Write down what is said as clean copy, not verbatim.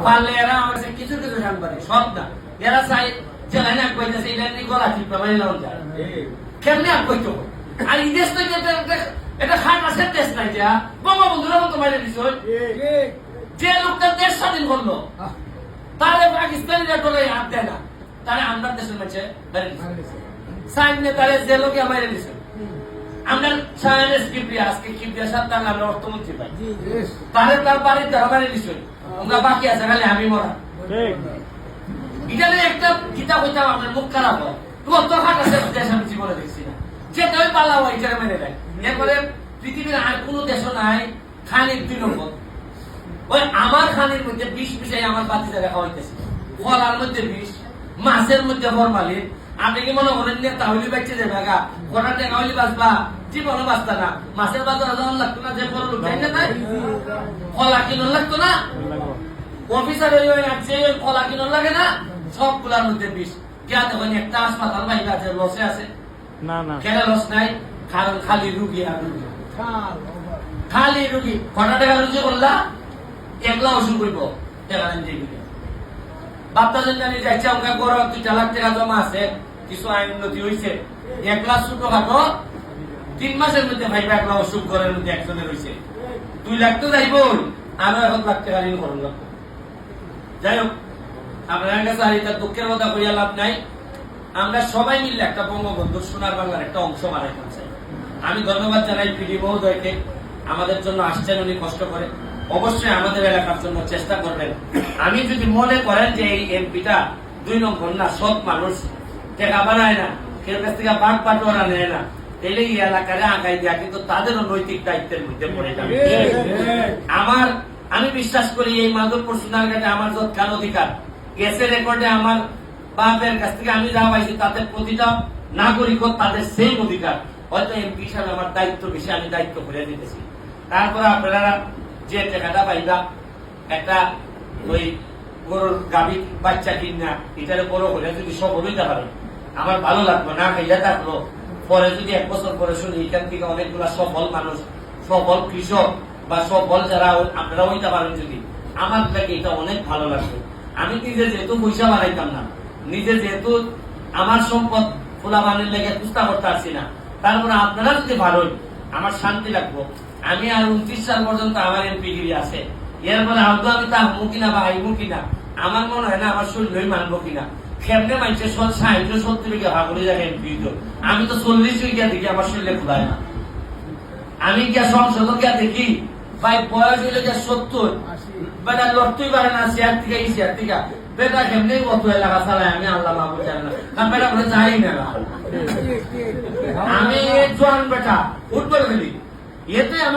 পারলে এরা আমার কিছু কিছু সাংবাদিক সব না এরা চাই জেলায় না কইতেছে এটা নিয়ে গলা টিপা মারি লাউন যায় কেমনে আর কইতো আর এই দেশ তো এটা খাট আছে দেশ নাই যা বঙ্গবন্ধুরা মতো মারি দিছ যে লোকটা দেশ স্বাধীন করলো তারে পাকিস্তানিরা ডরে হাত দেয় না তারে আমরা দেশের মাঝে মারি দিছে সাইনে তারে যে লোকে মারি দিছে আমরা চাইনিজ কিপ্রিয়া আজকে কিপ্রিয়া সাত টাকা আমরা অর্থমন্ত্রী পাই তারে তার বাড়ির দ্বারা মারি দিছে আমরা বাকি আছে খালি আমি মরা এখানে একটা গীতা কইতাম আপনার মুখ খারাপ হয় তোমার তো খাট আছে দেশ আমি জীবনে দেখছি না যে তাই পালা হয় এটা মেনে দেয় এরপরে পৃথিবীর আর কোনো দেশও নাই খানির 2 নম্বর ওই আমার খানির মধ্যে 20 মিশাই আমার বাতিজা রাখা হইতেছে ফলার মধ্যে 20 মাছের মধ্যে ফরমালিন আপনি কি মনে করেন যে তাহলে বাচ্চা যাবে গা কটা টাকা হইলে বাঁচবা জীবনও বাঁচতা না মাছের বাজার যখন লাগতো না যে বড় লোক তাই না তাই ফলা কিনো লাগতো না অফিসার আছে ফলা কিনো লাগে না সবগুলার মধ্যে 20 কে দেখেন একটা হাসপাতাল বাইরে আছে লসে আছে না না কেন লস নাই কারণ খালি রুগী আর রুগী খালি রুগী কটা টাকা রুগী বললা একলা ওষুধ করব টাকা দিবি বাপ্তা জানি যাইছে আমাকে বড় 2 লাখ টাকা জমা আছে কিছু আইন উন্নতি হয়েছে 1 লাখ ছোট খাটো 3 মাসের মধ্যে ভাই একলা ওষুধ করার মধ্যে একজনের হয়েছে 2 লাখ তো যাইব আরো 1 লাখ টাকা ঋণ করুন যাই হোক আপনার কাছে আর এটা দুঃখের কথা কইয়া লাভ নাই আমরা সবাই মিলে একটা বঙ্গবন্ধু সোনার বাংলার একটা অংশ বানাইতে চাই আমি ধন্যবাদ জানাই পিডি মহোদয়কে আমাদের জন্য আসছেন উনি কষ্ট করে অবশ্যই আমাদের এলাকার জন্য চেষ্টা করবেন আমি যদি মনে করেন যে এই এমপিটা 2 নম্বর না সৎ মানুষ টাকা বানায় না কেউ কাছ থেকে বাঘ পাটোয়ারা নেয় না তাহলে এই এলাকারে আগাই দেওয়া কিন্তু তাদেরও নৈতিক দায়িত্বের মধ্যে পড়ে যাবে আমি বিশ্বাস করি এই মাধবপুর সোনারঘাটে আমার যৎকাল অধিকার গ্যাসের রেকর্ডে আমার বাপের কাছ থেকে আমি যা পাইছি তাদের প্রতিটা নাগরিক তাদের সেই অধিকার হয়তো এমপি হিসাবে আমার দায়িত্ব বেশি আমি দায়িত্ব করে দিতেছি তারপরে আপনারা যে টাকাটা পাইবা একটা ওই গরুর গাভী বাচ্চা কিনা এটারে বড় হলে যদি সফল হইতে পারে আমার ভালো লাগবে না খাইয়া থাকলো পরে যদি 1 বছর পরে শুনি এখান থেকে অনেকগুলা সফল মানুষ সফল কৃষক বা সফল যারা আপনারা হইতে পারেন যদি আমার লাগে এটা অনেক ভালো লাগবে আমি নিজে যেহেতু পয়সা বানাইতাম না নিজে যেহেতু আমার সম্পদ খোলা বানের লেগে চেষ্টা করতে পারছি না তারপরে আপনারা যদি ভালোই আমার শান্তি লাগবো আমি আর 29 সাল পর্যন্ত আমার এমপি গিরি আছে এরপরে হয়তো আমি তা হবো কিনা বা আইবো কিনা আমার মনে হয় না আমার শরীর মানবো কিনা কেমনে মানছে 60-70 বিঘা ভাগরে জায়গায় এমপি তো আমি তো 40 বিঘা দেখি আমার শরীরে ফুলায় না আমি গিয়া সংসদ গিয়া দেখি ভাই বয়স হইলে গিয়া 70 বেটা লড়তেই পারে না চেয়ার থেকে এই চেয়ার থেকে বেটা কেমনি কত এলাকা চালায় আমি আল্লাহ মাহবুব জানি না কারণ বেটা বলে যাই না আমি জোয়ান বেটা ফুটবল খেলি এতে আমার